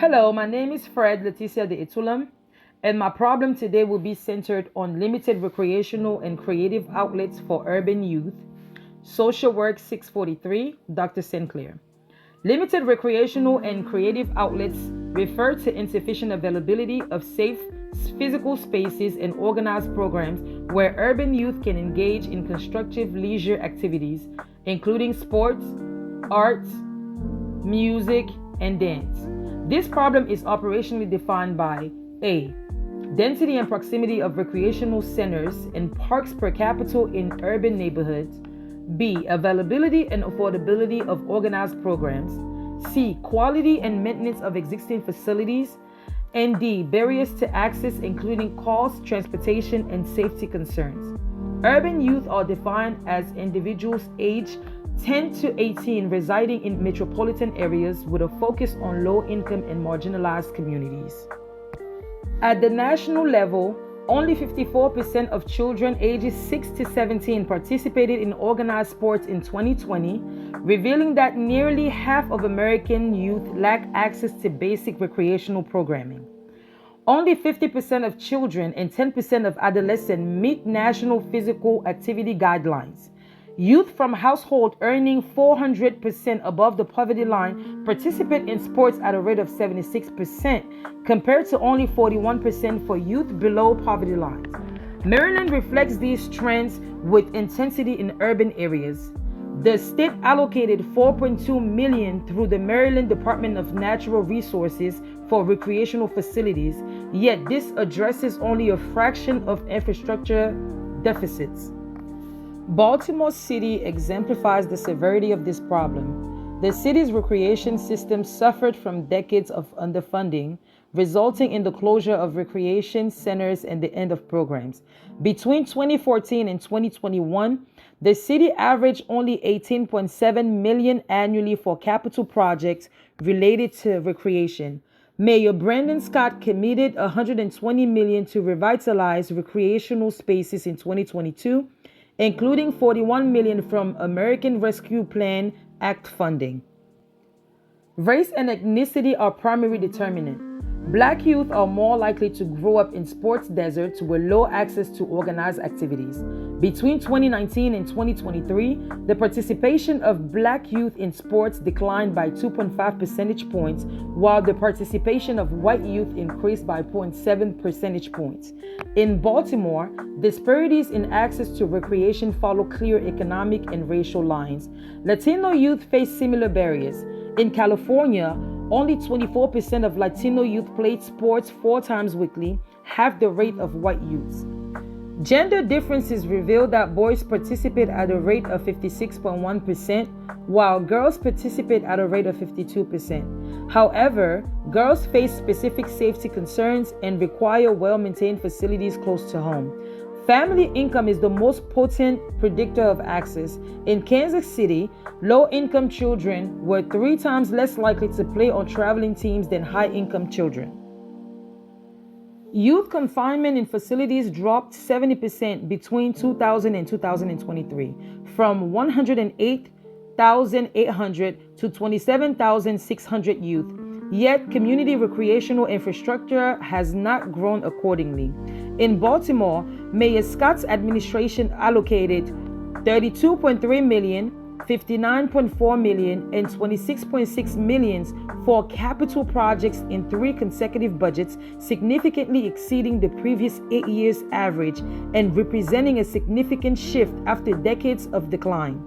Hello, my name is Fred Leticia de Itulam, and my problem today will be centered on limited recreational and creative outlets for urban youth. Social Work 643, Dr. Sinclair. Limited recreational and creative outlets refer to insufficient availability of safe physical spaces and organized programs where urban youth can engage in constructive leisure activities, including sports, arts, music, and dance. This problem is operationally defined by A. Density and proximity of recreational centers and parks per capita in urban neighborhoods. B. Availability and affordability of organized programs. C. Quality and maintenance of existing facilities. And D. Barriers to access, including cost, transportation, and safety concerns. Urban youth are defined as individuals aged 10 to 18 residing in metropolitan areas with a focus on low-income and marginalized communities. At the national level, only 54% of children ages 6 to 17 participated in organized sports in 2020, revealing that nearly half of American youth lack access to basic recreational programming. Only 50% of children and 10% of adolescents meet national physical activity guidelines. Youth from households earning 400% above the poverty line participate in sports at a rate of 76%, compared to only 41% for youth below poverty lines. Maryland reflects these trends with intensity in urban areas. The state allocated $4.2 million through the Maryland Department of Natural Resources for recreational facilities, yet this addresses only a fraction of infrastructure deficits. Baltimore City exemplifies the severity of this problem. The city's recreation system suffered from decades of underfunding, resulting in the closure of recreation centers and the end of programs. Between 2014 and 2021, the city averaged only $18.7 million annually for capital projects related to recreation. Mayor Brandon Scott committed $120 million to revitalize recreational spaces in 2022, including $41 million from American Rescue Plan Act funding. Race and ethnicity are primary determinants. Black youth are more likely to grow up in sports deserts with low access to organized activities. Between 2019 and 2023, the participation of Black youth in sports declined by 2.5 percentage points, while the participation of white youth increased by 0.7 percentage points. In Baltimore, disparities in access to recreation follow clear economic and racial lines. Latino youth face similar barriers. In California, only 24% of Latino youth played sports 4 times weekly, half the rate of white youths. Gender differences reveal that boys participate at a rate of 56.1%, while girls participate at a rate of 52%. However, girls face specific safety concerns and require well-maintained facilities close to home. Family income is the most potent predictor of access. In Kansas City, low-income children were 3 times less likely to play on traveling teams than high-income children. Youth confinement in facilities dropped 70% between 2000 and 2023, from 108,800 to 27,600 youth. Yet, community recreational infrastructure has not grown accordingly. In Baltimore, Mayor Scott's administration allocated $32.3 million, $59.4 million, and $26.6 million for capital projects in 3 consecutive budgets, significantly exceeding the previous 8 years' average and representing a significant shift after decades of decline.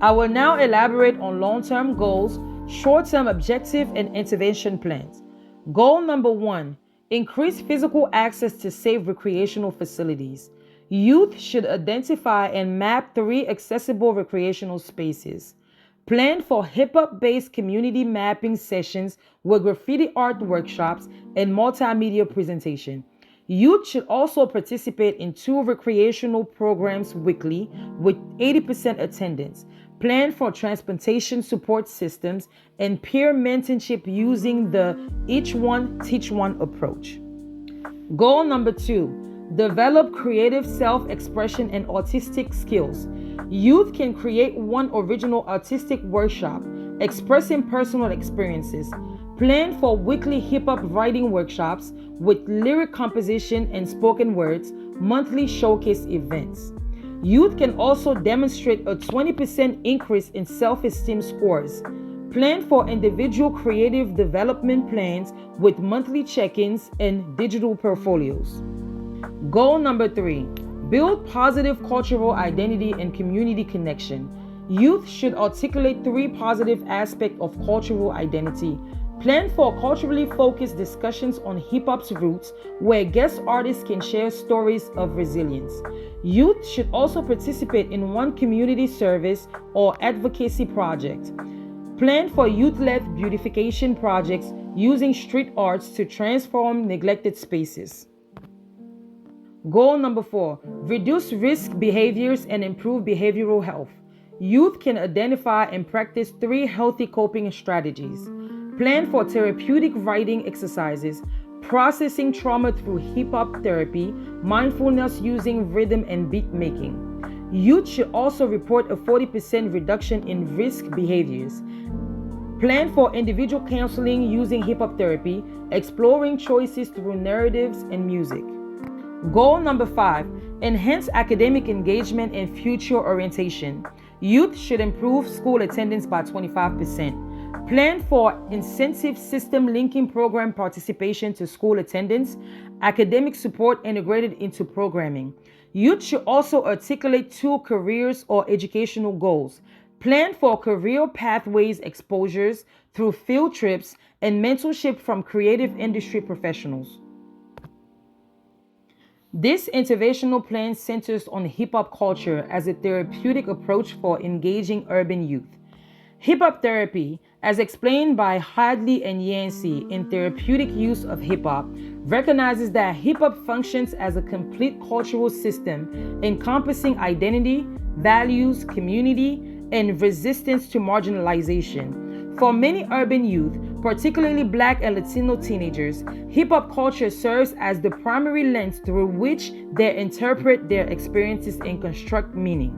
I will now elaborate on long-term goals, short-term objectives, and intervention plans. Goal number 1. Increase physical access to safe recreational facilities. Youth should identify and map 3 accessible recreational spaces. Plan for hip-hop-based community mapping sessions with graffiti art workshops and multimedia presentation. Youth should also participate in 2 recreational programs weekly with 80% attendance. Plan for transportation support systems and peer mentorship using the each one, teach one approach. Goal number 2, develop creative self-expression and artistic skills. Youth can create one original artistic workshop, expressing personal experiences. Plan for weekly hip-hop writing workshops with lyric composition and spoken words, monthly showcase events. Youth can also demonstrate a 20% increase in self-esteem scores. Plan for individual creative development plans with monthly check-ins and digital portfolios. Goal number 3, build positive cultural identity and community connection. Youth should articulate 3 positive aspects of cultural identity. Plan for culturally focused discussions on hip-hop's roots where guest artists can share stories of resilience. Youth should also participate in one community service or advocacy project. Plan for youth-led beautification projects using street arts to transform neglected spaces. Goal number 4, reduce risk behaviors and improve behavioral health. Youth can identify and practice 3 healthy coping strategies. Plan for therapeutic writing exercises, processing trauma through hip-hop therapy, mindfulness using rhythm and beat making. Youth should also report a 40% reduction in risk behaviors. Plan for individual counseling using hip-hop therapy, exploring choices through narratives and music. Goal number 5, enhance academic engagement and future orientation. Youth should improve school attendance by 25%. Plan for incentive system linking program participation to school attendance, academic support integrated into programming. Youth should also articulate 2 careers or educational goals. Plan for career pathways exposures through field trips and mentorship from creative industry professionals. This interventional plan centers on hip-hop culture as a therapeutic approach for engaging urban youth. Hip-hop therapy, as explained by Hadley and Yancey in Therapeutic Use of Hip-Hop, recognizes that hip-hop functions as a complete cultural system encompassing identity, values, community, and resistance to marginalization. For many urban youth, particularly Black and Latino teenagers, hip-hop culture serves as the primary lens through which they interpret their experiences and construct meaning.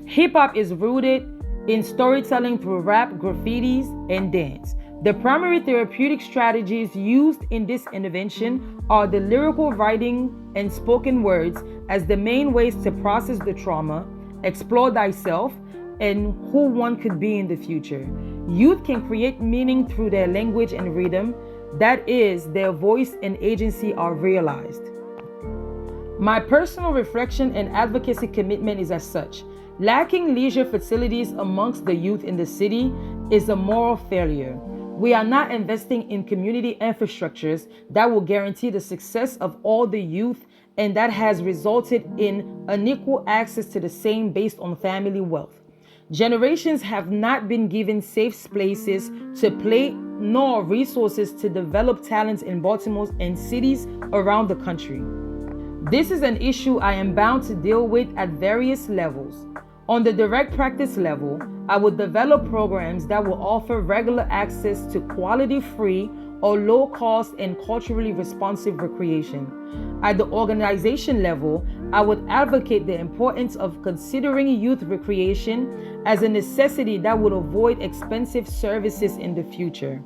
Hip-hop is rooted in storytelling through rap, graffitis, and dance. The primary therapeutic strategies used in this intervention are the lyrical writing and spoken words as the main ways to process the trauma, explore thyself, and who one could be in the future. Youth can create meaning through their language and rhythm, that is, their voice and agency are realized. My personal reflection and advocacy commitment is as such. Lacking leisure facilities amongst the youth in the city is a moral failure. We are not investing in community infrastructures that will guarantee the success of all the youth, and that has resulted in unequal access to the same based on family wealth. Generations have not been given safe spaces to play nor resources to develop talents in Baltimore and cities around the country. This is an issue I am bound to deal with at various levels. On the direct practice level, I will develop programs that will offer regular access to quality-free or low-cost and culturally responsive recreation. At the organization level, I would advocate the importance of considering youth recreation as a necessity that would avoid expensive services in the future.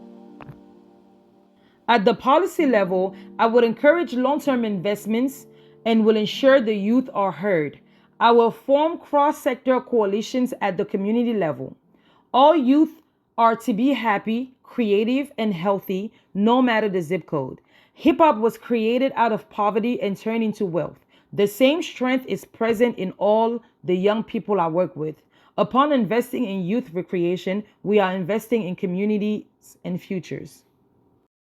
At the policy level, I would encourage long-term investments and will ensure the youth are heard. I will form cross-sector coalitions at the community level. All youth are to be happy, creative, and healthy, no matter the zip code. Hip-hop was created out of poverty and turned into wealth. The same strength is present in all the young people I work with. Upon investing in youth recreation, we are investing in communities and futures.